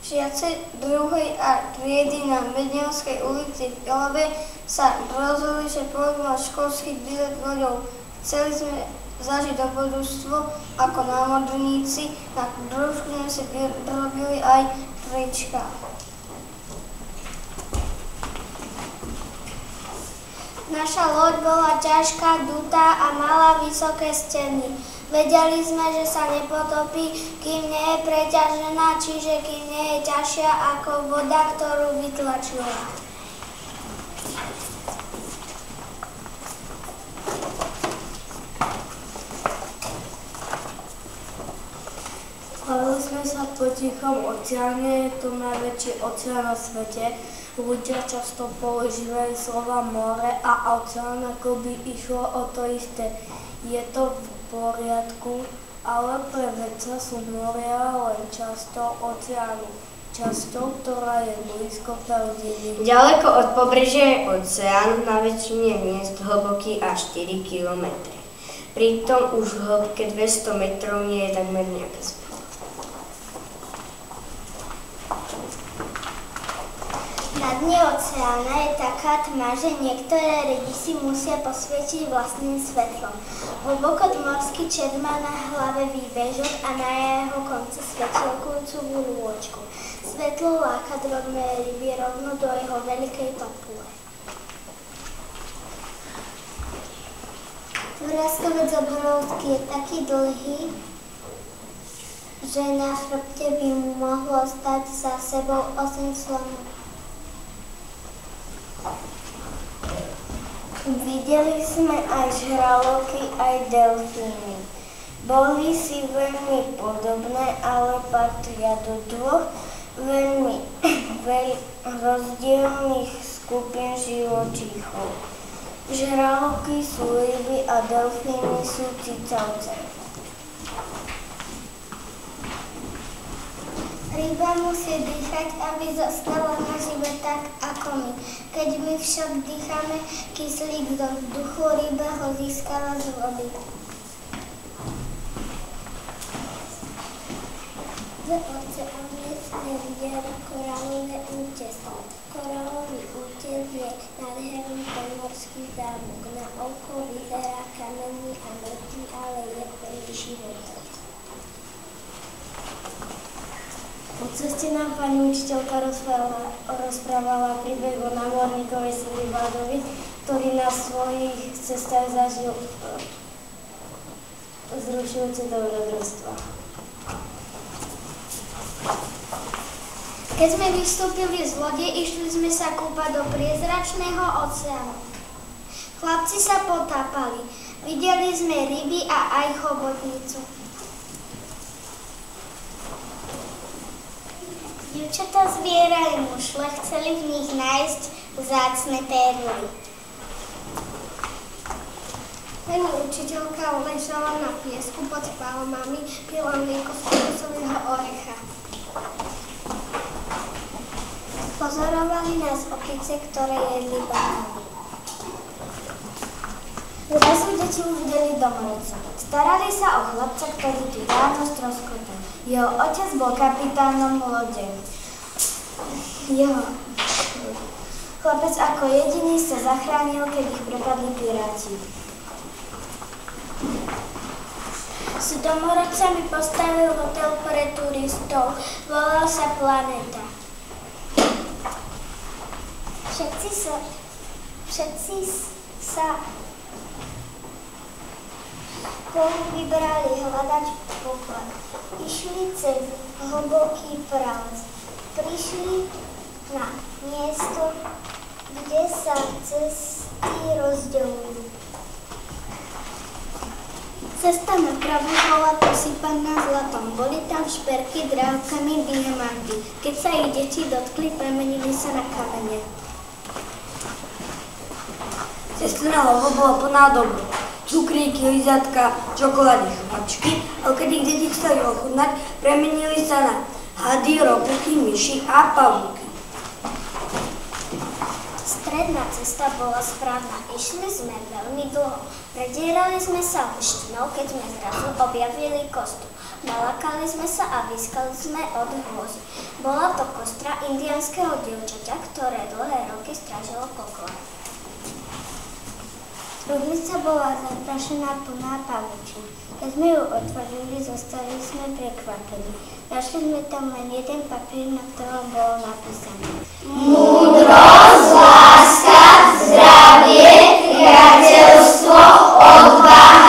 Žiaci 2. A triedy na Medňanskej ulici v Ilave sa rozhodli, že pôjdu na školský výlet loďou. Chceli sme zažiť dobrodružstvo ako námorníci, na družku sme si vyrobili aj trička. Naša loď bola ťažká, dutá a mala vysoké steny. Vedeli sme, že sa nepotopí, kým nie je preťažená, čiže kým nie je ťažšia ako voda, ktorú vytlačila. Plavili sme sa po Tichom oceáne, je to najväčší oceán na svete. Ľudia často používajú slova more a oceán, ako by išlo o to isté. Je to v poriadku, ale pre vedca sú moria len časťou oceánu, časťou, ktorá je blízko pravdivy. Ďaleko od pobrežia je oceán, na väčšine miest hlboký až 4 km. Pritom už v hĺbke 200 metrov nie je takmer nejaká spôsob. Na dne oceána je taká tma, že niektoré ryby si musia posvietiť vlastným svetlom. Hlbokomorský čert má na hlave výbežok a na jeho konci svetelkujúcu lôčku. Svetlo láka drobné ryby rovno do jeho veľkej papule. Vráskovec obrovský je taký dlhý, že na chrbte by mu mohlo stať za sebou 8 slonov. Videli sme aj žraloky, aj delfíny. Boli si veľmi podobné, ale patria do dvoch veľmi rozdielnych skupín živočíchov. Žraloky sú ryby a delfíny sú cicavce. Ryba musí dýchať, aby zostala nažive tak ako my. Keď my však dýchame kyslík do vzduchu, ryba ho získala z vody. V oceáne sme videli korálové útesy. Korálový útes je nádherný podmorský zámok. Na oko vyzerá kamenný a mŕtvý, ale je plný života. Po ceste nám pani učiteľka rozprávala príbeh o námorníkovi Sindbadovi, ktorý na svojich cestách zažil vzrušujúce dobrodružstva. Keď sme vystúpili z lode, išli sme sa kúpať do priezračného oceánu. Chlapci sa potápali. Videli sme ryby a aj chobotnicu. Dievčatá zbierali mušle, chceli v nich nájsť vzácne perly. Pani učiteľka ležala na piesku pod palmami, pila mlieko z kokosového orecha. Pozorovali nás opice, ktoré jedli banány. Zrazu deti uvideli domorodca. Starali sa o chlapca, ktorý tu dávno stroskotal. Jeho otec bol kapitánom lode. Chlapec ako jediný sa zachránil, keď ich prepadli piráti. S domorodcami postavil hotel pre turistov. Volal sa Planéta. Všetci sa spolu vybrali hľadať poklad. Išli cez hlboký pralec. Prišli na miesto, kde sa cesty rozdeľujú. Cesta napravo bola posypaná zlatom. Boli tam šperky, drahokamy, diamanty. Keď sa ich deti dotkli, premenili sa na kamene. Cesta naľavo bola plná dobru. Cukríky, lizatka, čokolády, chmačky, ale keď ich deti chceli ochutnať, premenili sa na hady, ropuchy, myši a pavúky. Stredná cesta bola správna. Išli sme veľmi dlho. Predierali sme sa lštinou, keď sme zrazu objavili kostu. Nalakali sme sa a vyskali sme od hrôzy. Bola to kostra indiánskeho dievčaťa, ktoré dlhé roky strážilo poklad. Trubnica bola zaprašená plná pavučín. Keď sme ju otvorili, zostali sme prekvapení. Našli sme tam len jeden papier, na ktorom bolo napísané: Múdrosť, láska, zdravie, priateľstvo, odvaha.